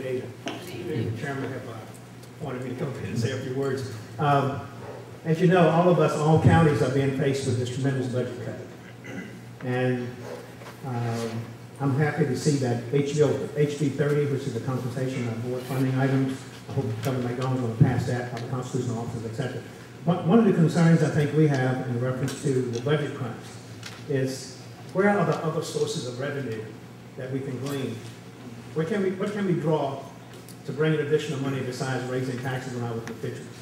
Good evening. The chairman have wanted me to come in and say a few words. As you know, all of us, all counties are being faced with this tremendous budget cut. And I'm happy to see that HB 30, which is the compensation of board funding items, I hope Governor McDonald's going to pass that by the constitutional officers, etc. But one of the concerns I think we have in reference to the budget crunch is where are the other sources of revenue that we can glean? What can we draw to bring in additional money besides raising taxes on our constituents?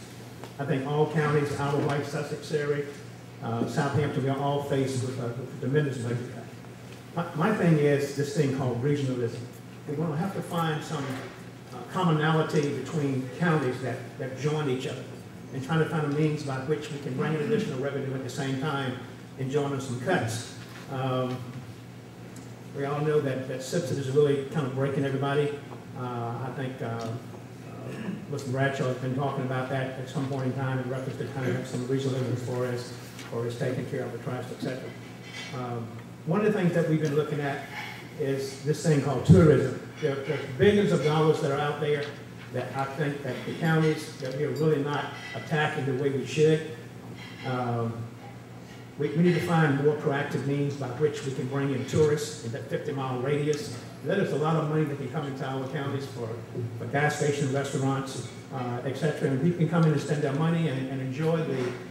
I think all counties, Isle of Wight, Sussex area, Southampton, we are all faced with a tremendous budget cut. My thing is this thing called regionalism. We're going to have to find some commonality between counties that join each other and trying to find a means by which we can bring in additional revenue at the same time and join in some cuts. We all know that Simpson is really kind of breaking everybody. I think Mr. Bradshaw has been talking about that at some point in time in reference to kind of some regionalism as far as taking care of the trust, etc. One of the things that we've been looking at is this thing called tourism. There's billions of dollars that are out there that I think that the counties, that we are really not attacking the way we should. We need to find more proactive means by which we can bring in tourists in that 50-mile radius. There's a lot of money that can come into our counties for gas stations, restaurants, etc. And people can come in and spend their money and enjoy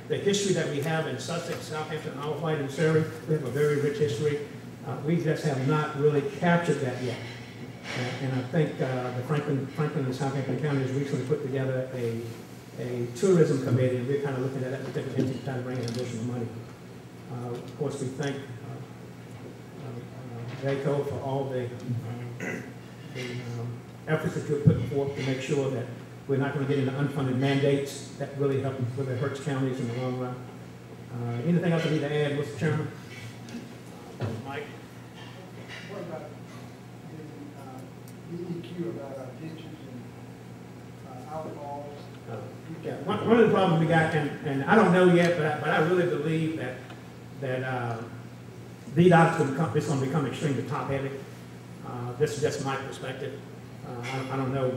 the history that we have in Sussex, Southampton, Isle of Wight, and Surrey. We have a very rich history. We just have not really captured that yet. And I think the Franklin and Southampton counties recently put together a tourism committee, and we're kind of looking at that particular entity to try to bring in additional money. Of course, we thank VACo for all the efforts that you're putting forth to make sure that we're not going to get into unfunded mandates that really hurts counties in the long run. Anything else I need to add, Mr. Chairman? Mike? What about the VACo about our ditches and outfalls? Yeah, one of the problems we got, and I don't know yet, but I really believe that VDOT is going to become extremely top-heavy. This is just my perspective. I don't know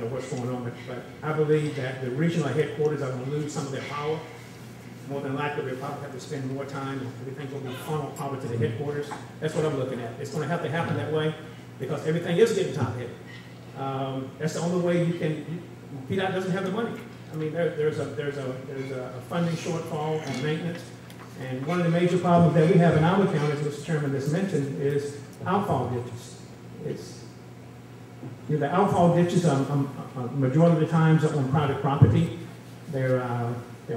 what's going on, but I believe that the regional headquarters are going to lose some of their power. More than likely, we'll probably have to spend more time. Everything's going to be funneled probably to the headquarters. That's what I'm looking at. It's going to have to happen that way because everything is getting top-heavy. That's the only way you can. VDOT doesn't have the money. I mean, there's a funding shortfall and maintenance. And one of the major problems that we have in our county, as Mr. Chairman just mentioned, is outfall ditches. The outfall ditches, majority of the times are on private property. There are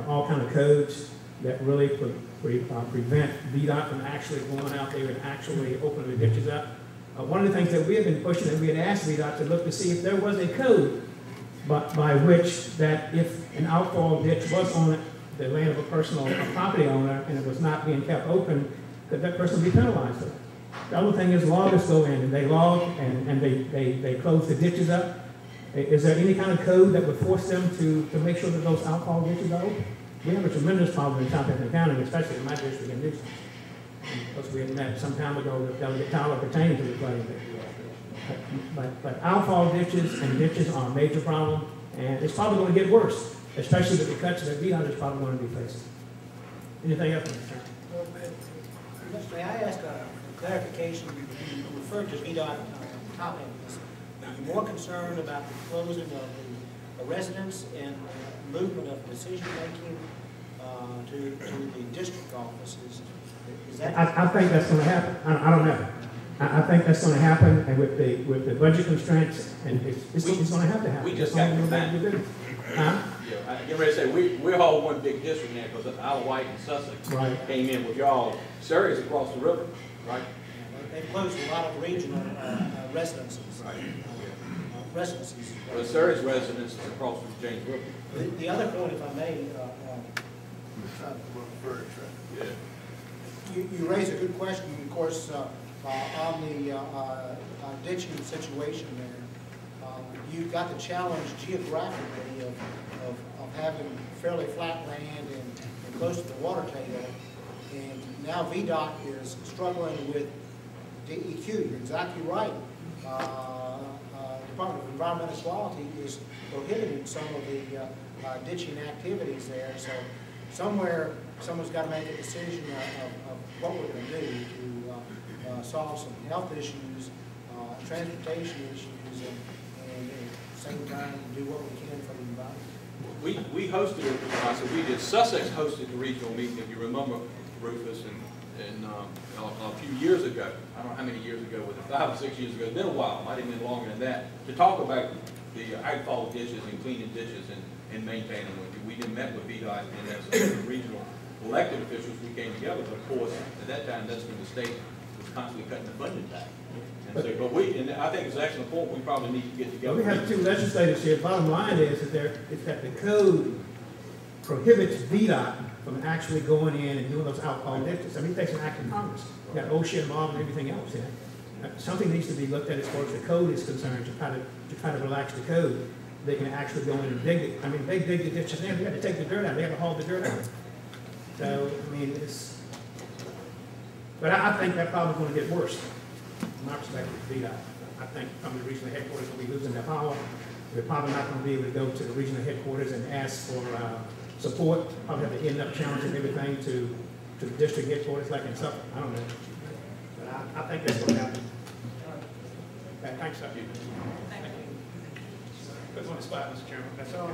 all kind of codes that really prevent VDOT from actually going out there and actually opening the ditches up. One of the things that we have been pushing, and we had asked VDOT to look to see if there was a code by which that if an outfall ditch was on the land of a personal property owner and it was not being kept open, could that person be penalized for that? The other thing is loggers go in and they log and they close the ditches up. Is there any kind of code that would force them to make sure that those outfall ditches are open? We have a tremendous problem in Southampton County, especially in my district in Newsom. Because we had met some time ago with Delegate Tyler pertaining to the flooding. But outfall ditches and ditches are a major problem, and it's probably going to get worse, especially with the cuts that VDOT is probably going to be facing. Anything else, Mr. Chairman? May I ask a clarification? You referred to VDOT top ends. Are you more concerned about the closing of the residents and movement of decision-making to the district offices? Is that I think that's going to happen. I don't know. I think that's going to happen, and with the budget constraints, and it's going to have to happen. We just got to huh? Yeah, I get ready to say we're all one big district now because Isle of Wight and Sussex came in with y'all. Surrey's across the river, right? They've closed a lot of regional residences. Right. Residences. Well, Surrey's residence is across from James River. The other point, if I may, Yeah. You raise a good question, of course, on the ditching situation there. You've got the challenge geographically of having fairly flat land and close to the water table. And now VDOT is struggling with DEQ. You're exactly right. Department of Environmental Quality is prohibiting some of the ditching activities there. So somewhere, someone's got to make a decision of what we're going to do to solve some health issues, transportation issues, and at the same time do what we can for the environment. We hosted, I said we did, Sussex hosted the regional meeting, if you remember, Rufus, and a few years ago, I don't know how many years ago, was it 5 or 6 years ago, it's been a while, might have been longer than that, to talk about the outfall ditches and cleaning ditches and maintaining them. We did met with VDOT and as the regional elected officials, we came together, but of course, at that time, that's when the state was constantly cutting the funding back. And so, and I think it's an excellent point, we probably need to get together. We have two legislators here. Bottom line is that the code prohibits VDOT from actually going in and doing those outfall ditches. I mean, it takes an act of Congress. You got OSHA involved and everything else. Something needs to be looked at as far as the code is concerned to try to relax the code. They can actually go in and dig it. I mean, they dig the ditches in. They have to take the dirt out. They have to haul the dirt out. So, I mean, but I think that probably going to get worse. From my perspective, VDOT. I think from the regional headquarters will be losing their power. We're probably not going to be able to go to the regional headquarters and ask for support. Probably have to end up challenging everything to the district headquarters like in Suffolk. I don't know. But I think that's what happened. Okay, thanks, sir. Thank you. Put us on the spot, Mr. Chairman. That's all.